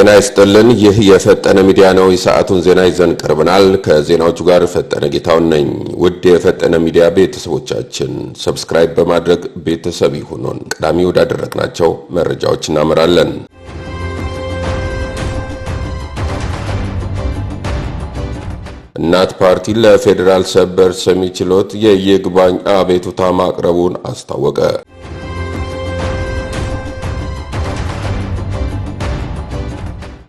ጤና ይስጥልን። ይህ የፈጠነ ሚዲያ ነው። የሰዓቱን ዜና ይዘን ቀርበናል። ከዜናዎቹ ጋር ፈጠነ ጌታው ነኝ። ውድ የፈጠነ ሚዲያ ቤተሰቦቻችን ሰብስክራይብ በማድረግ ቤተሰብ ይሁኑን። ቀዳሚ ወዳደረግናቸው መረጃዎች እናመራለን። እናት ፓርቲ ለፌዴራል ሰበር ሰሚ ችሎት የይግባኝ አቤቱታ ማቅረቡን አስታወቀ።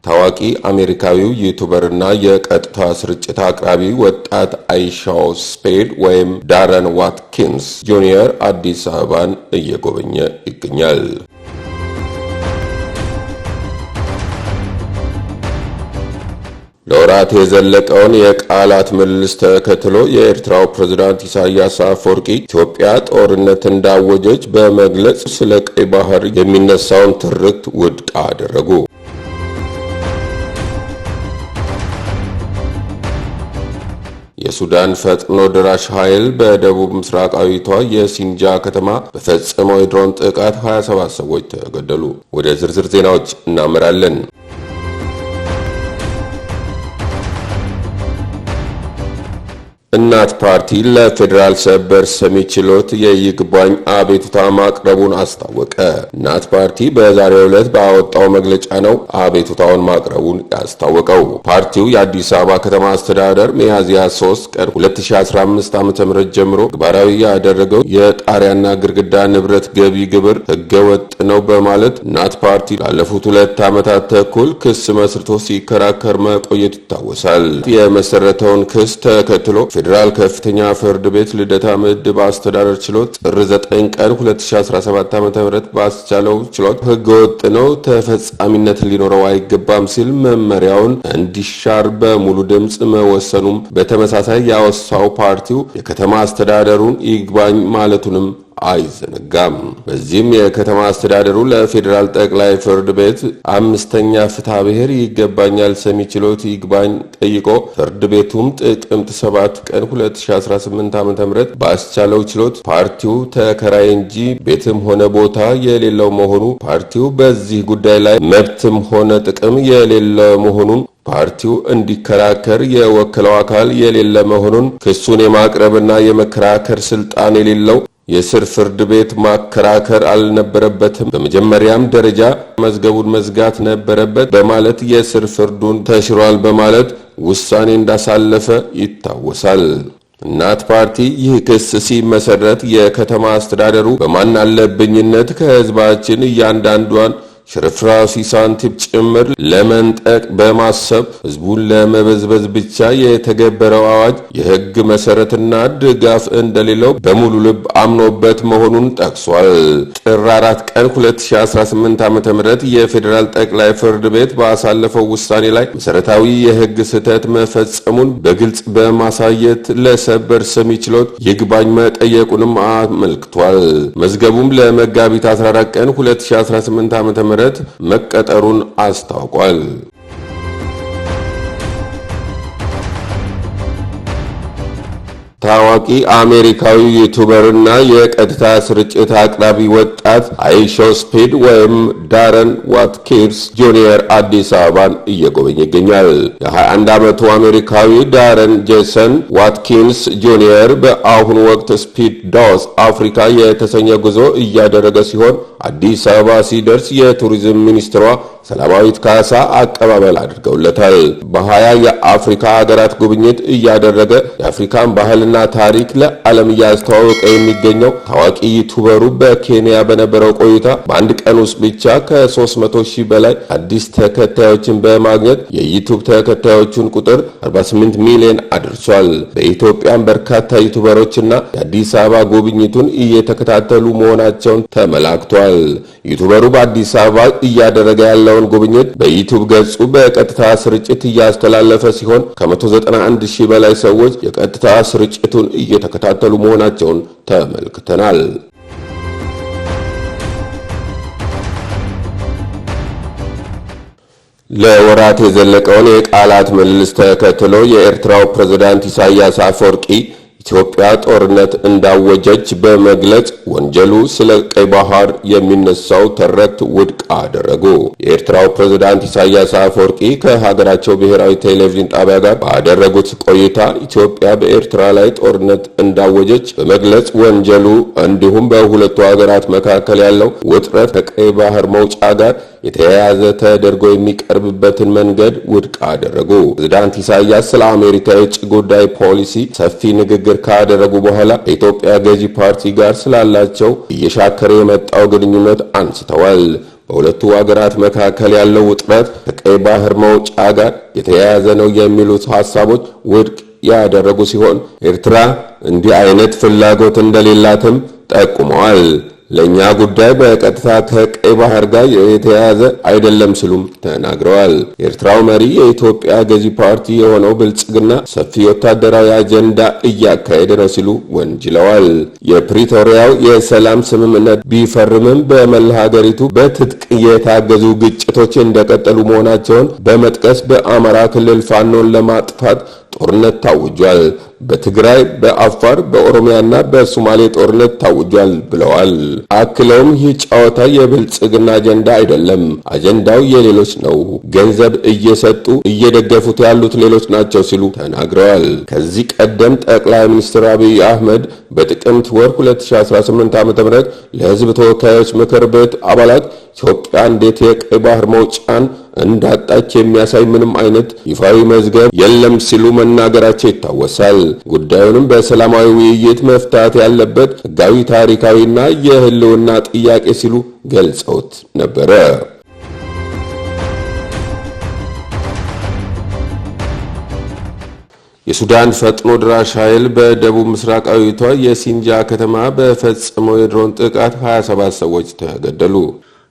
ታዋቂ አሜሪካዊው ዩቲዩበርና የቀጥታ ስርጭት አቅራቢ ወጣት አይሻው ስፔድ ወይም ዳረን ዋትኪንስ ጁኒየር አዲስ አበባን እየጎበኘ ይገኛል። ለወራት የዘለቀውን የቃላት ምልልስ ተከትሎ የኤርትራው ፕሬዝዳንት ኢሳያስ አፈወርቂ ኢትዮጵያ ጦርነት እንዳወጀች በመግለጽ ስለ ቀይ ባህር የሚነሳውን ትርክት ውድቅ አደረጉ። የሱዳን ፈጥኖ ደራሽ ኃይል በደቡብ ምስራቃዊቷ የሲንጃ ከተማ በፈጸመው የድሮን ጥቃት 27 ሰዎች ተገደሉ። ወደ ዝርዝር ዜናዎች እናመራለን። እናት ፓርቲ ለፌዴራል ሰበር ሰሚ ችሎት የይግባኝ አቤቱታ ማቅረቡን አስታወቀ። እናት ፓርቲ በዛሬው ዕለት ባወጣው መግለጫ ነው አቤቱታውን ማቅረቡን ያስታወቀው። ፓርቲው የአዲስ አበባ ከተማ አስተዳደር ሚያዝያ 3 ቀን 2015 ዓ.ም ጀምሮ ግባራዊ ያደረገው የጣሪያና ግድግዳ ንብረት ገቢ ግብር ህገወጥ ነው በማለት እናት ፓርቲ ላለፉት 2 ዓመታት ተኩል ክስ መስርቶ ሲከራከር መቆየቱ ይታወሳል። የመሰረተውን ክስ ተከትሎ ፌዴራል ከፍተኛ ፍርድ ቤት ልደታ ምድብ አስተዳደር ችሎት ጥር 9 ቀን 2017 ዓ.ም ባስቻለው ችሎት ህገወጥ ነው፣ ተፈጻሚነት ሊኖረው አይገባም ሲል መመሪያውን እንዲሻር በሙሉ ድምጽ መወሰኑም በተመሳሳይ ያወሳው ፓርቲው የከተማ አስተዳደሩን ይግባኝ ማለቱንም አይዘነጋም። በዚህም የከተማ አስተዳደሩ ለፌዴራል ጠቅላይ ፍርድ ቤት 5ኛ ፍትሐ ብሔር ይገባኛል ሰሚ ችሎት ይግባኝ ጠይቆ ፍርድ ቤቱም ጥቅምት 7 ቀን 2018 ዓ.ም ባስቻለው ችሎት ፓርቲው ተከራይ እንጂ ቤትም ሆነ ቦታ የሌለው መሆኑ ፓርቲው በዚህ ጉዳይ ላይ መብትም ሆነ ጥቅም የሌለው መሆኑን ፓርቲው እንዲከራከር የወከለው አካል የሌለ መሆኑን ክሱን የማቅረብና የመከራከር ስልጣን የሌለው የስር ፍርድ ቤት ማከራከር አልነበረበትም፣ በመጀመሪያም ደረጃ መዝገቡን መዝጋት ነበረበት በማለት የስር ፍርዱን ተሽሯል በማለት ውሳኔ እንዳሳለፈ ይታወሳል። እናት ፓርቲ ይህ ክስ ሲመሰረት የከተማ አስተዳደሩ በማን አለብኝነት ከህዝባችን እያንዳንዷን ሽርፍራፊ ሳንቲም ጭምር ለመንጠቅ በማሰብ ህዝቡን ለመበዝበዝ ብቻ የተገበረው አዋጅ የህግ መሰረትና ድጋፍ እንደሌለው በሙሉ ልብ አምኖበት መሆኑን ጠቅሷል። ጥር 4 ቀን 2018 ዓ.ም የፌዴራል ጠቅላይ ፍርድ ቤት ባሳለፈው ውሳኔ ላይ መሰረታዊ የህግ ስህተት መፈጸሙን በግልጽ በማሳየት ለሰበር ሰሚ ችሎት ይግባኝ መጠየቁንም አመልክቷል። መዝገቡም ለመጋቢት 14 ቀን 2018 ዓ.ም መቀጠሩን አስታውቋል። ታዋቂ አሜሪካዊ ዩቲዩበርና የቀጥታ ስርጭት አቅራቢ ወጣት አይሻው ስፔድ ወይም ዳረን ዋትኪንስ ጁኒየር አዲስ አበባን እየጎበኘ ይገኛል። የ21 ዓመቱ አሜሪካዊ ዳረን ጄሰን ዋትኪንስ ጁኒየር በአሁኑ ወቅት ስፒድ ዳውስ አፍሪካ የተሰኘ ጉዞ እያደረገ ሲሆን አዲስ አበባ ሲደርስ የቱሪዝም ሚኒስትሯ ሰላማዊት ካሳ አቀባበል አድርገውለታል። በ20 የአፍሪካ ሀገራት ጉብኝት እያደረገ የአፍሪካን ባህልና ታሪክ ለዓለም እያስተዋወቀ የሚገኘው ታዋቂ ዩቲዩበሩ በኬንያ በነበረው ቆይታ በአንድ ቀን ውስጥ ብቻ ከ300,000 በላይ አዲስ ተከታዮችን በማግኘት የዩቲዩብ ተከታዮቹን ቁጥር 48 ሚሊዮን አድርሷል። በኢትዮጵያም በርካታ ዩቲዩበሮችና የአዲስ አበባ ጉብኝቱን እየተከታተሉ መሆናቸውን ተመላክቷል። ዩቲዩበሩ በአዲስ አበባ እያደረገ ያለውን ጉብኝት በዩቲዩብ ገጹ በቀጥታ ስርጭት እያስተላለፈ ሲሆን ከ191,000 በላይ ሰዎች የቀጥታ ስርጭቱን እየተከታተሉ መሆናቸውን ተመልክተናል። ለወራት የዘለቀውን የቃላት ምልልስ ተከትሎ የኤርትራው ፕሬዝዳንት ኢሳያስ አፈወርቂ ኢትዮጵያ ጦርነት እንዳወጀች በመግለጽ ወንጀሉ ስለ ቀይ ባህር የሚነሳው ተረት ውድቅ አደረጉ። የኤርትራው ፕሬዝዳንት ኢሳያስ አፈወርቂ ከሀገራቸው ብሔራዊ ቴሌቪዥን ጣቢያ ጋር ባደረጉት ቆይታ ኢትዮጵያ በኤርትራ ላይ ጦርነት እንዳወጀች በመግለጽ ወንጀሉ እንዲሁም በሁለቱ ሀገራት መካከል ያለው ውጥረት ከቀይ ባህር መውጫ ጋር የተያያዘ ተደርጎ የሚቀርብበትን መንገድ ውድቅ አደረጉ። ፕሬዝዳንት ኢሳያስ ስለ አሜሪካ የውጭ ጉዳይ ፖሊሲ ሰፊ ንግግር ካደረጉ በኋላ ከኢትዮጵያ ገዢ ፓርቲ ጋር ስላላቸው እየሻከረ የመጣው ግንኙነት አንስተዋል። በሁለቱ ሀገራት መካከል ያለው ውጥረት ከቀይ ባህር መውጫ ጋር የተያያዘ ነው የሚሉት ሐሳቦች ውድቅ ያደረጉ ሲሆን ኤርትራ እንዲህ አይነት ፍላጎት እንደሌላትም ጠቁመዋል። ለኛ ጉዳይ በቀጥታ ከቀይ ባህር ጋር የተያያዘ አይደለም ሲሉም ተናግረዋል። ኤርትራው መሪ የኢትዮጵያ ገዢ ፓርቲ የሆነው ብልጽግና ሰፊ ወታደራዊ አጀንዳ እያካሄደ ነው ሲሉ ወንጅለዋል። የፕሪቶሪያው የሰላም ስምምነት ቢፈርምም በመላ ሀገሪቱ በትጥቅ የታገዙ ግጭቶች እንደቀጠሉ መሆናቸውን በመጥቀስ በአማራ ክልል ፋኖን ለማጥፋት ጦርነት ታውጇል። በትግራይ፣ በአፋር፣ በኦሮሚያና በሶማሌ ጦርነት ታውጇል ብለዋል። አክለውም ይህ ጨዋታ የብልጽግና አጀንዳ አይደለም፣ አጀንዳው የሌሎች ነው። ገንዘብ እየሰጡ እየደገፉት ያሉት ሌሎች ናቸው ሲሉ ተናግረዋል። ከዚህ ቀደም ጠቅላይ ሚኒስትር አብይ አህመድ በጥቅምት ወር 2018 ዓ.ም ለሕዝብ ተወካዮች ምክር ቤት አባላት ኢትዮጵያ እንዴት የቀይ ባህር መውጫን እንዳጣች የሚያሳይ ምንም አይነት ይፋዊ መዝገብ የለም ሲሉ መናገራቸው ይታወሳል። ጉዳዩንም በሰላማዊ ውይይት መፍታት ያለበት ሕጋዊ፣ ታሪካዊና የህልውና ጥያቄ ሲሉ ገልጸውት ነበረ። የሱዳን ፈጥኖ ድራሽ ኃይል በደቡብ ምስራቃዊቷ የሲንጃ ከተማ በፈጸመው የድሮን ጥቃት 27 ሰዎች ተገደሉ።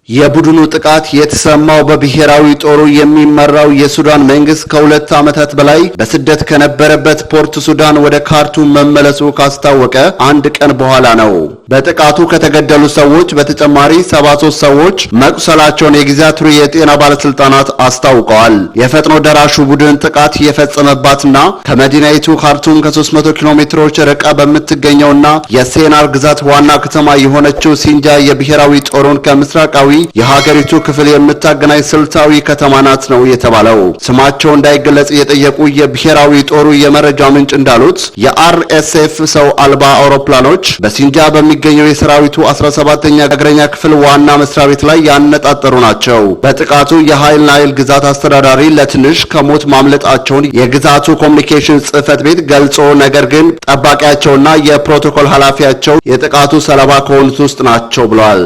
የቡድኑ ጥቃት የተሰማው በብሔራዊ ጦሩ የሚመራው የሱዳን መንግስት ከሁለት ዓመታት በላይ በስደት ከነበረበት ፖርት ሱዳን ወደ ካርቱም መመለሱ ካስታወቀ አንድ ቀን በኋላ ነው። በጥቃቱ ከተገደሉ ሰዎች በተጨማሪ 73 ሰዎች መቁሰላቸውን የግዛቱ የጤና ባለስልጣናት አስታውቀዋል። የፈጥኖ ደራሹ ቡድን ጥቃት የፈጸመባትና ከመዲናይቱ ካርቱም ከ300 ኪሎ ሜትሮች ርቃ በምትገኘውና የሴናር ግዛት ዋና ከተማ የሆነችው ሲንጃ የብሔራዊ ጦሩን ከምስራቃዊ የሀገሪቱ ክፍል የምታገናኝ ስልታዊ ከተማ ናት ነው የተባለው። ስማቸው እንዳይገለጽ የጠየቁ የብሔራዊ ጦሩ የመረጃ ምንጭ እንዳሉት የአርኤስኤፍ ሰው አልባ አውሮፕላኖች በሲንጃ በሚገኘው የሰራዊቱ 17ኛ እግረኛ ክፍል ዋና መስሪያ ቤት ላይ ያነጣጠሩ ናቸው። በጥቃቱ የኃይል ናይል ግዛት አስተዳዳሪ ለትንሽ ከሞት ማምለጣቸውን የግዛቱ ኮሚኒኬሽን ጽሕፈት ቤት ገልጾ፣ ነገር ግን ጠባቂያቸውና የፕሮቶኮል ኃላፊያቸው የጥቃቱ ሰለባ ከሆኑት ውስጥ ናቸው ብለዋል።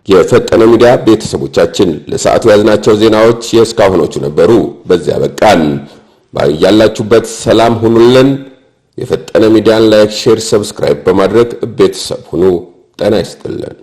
የፈጠነ ሚዲያ ቤተሰቦቻችን ለሰዓቱ ያዝናቸው ዜናዎች የእስካሁኖቹ ነበሩ። በዚያ በቃን። ባያላችሁበት ሰላም ሁኑልን። የፈጠነ ሚዲያን ላይክ፣ ሼር፣ ሰብስክራይብ በማድረግ ቤተሰብ ሁኑ። ጤና ይስጥልን።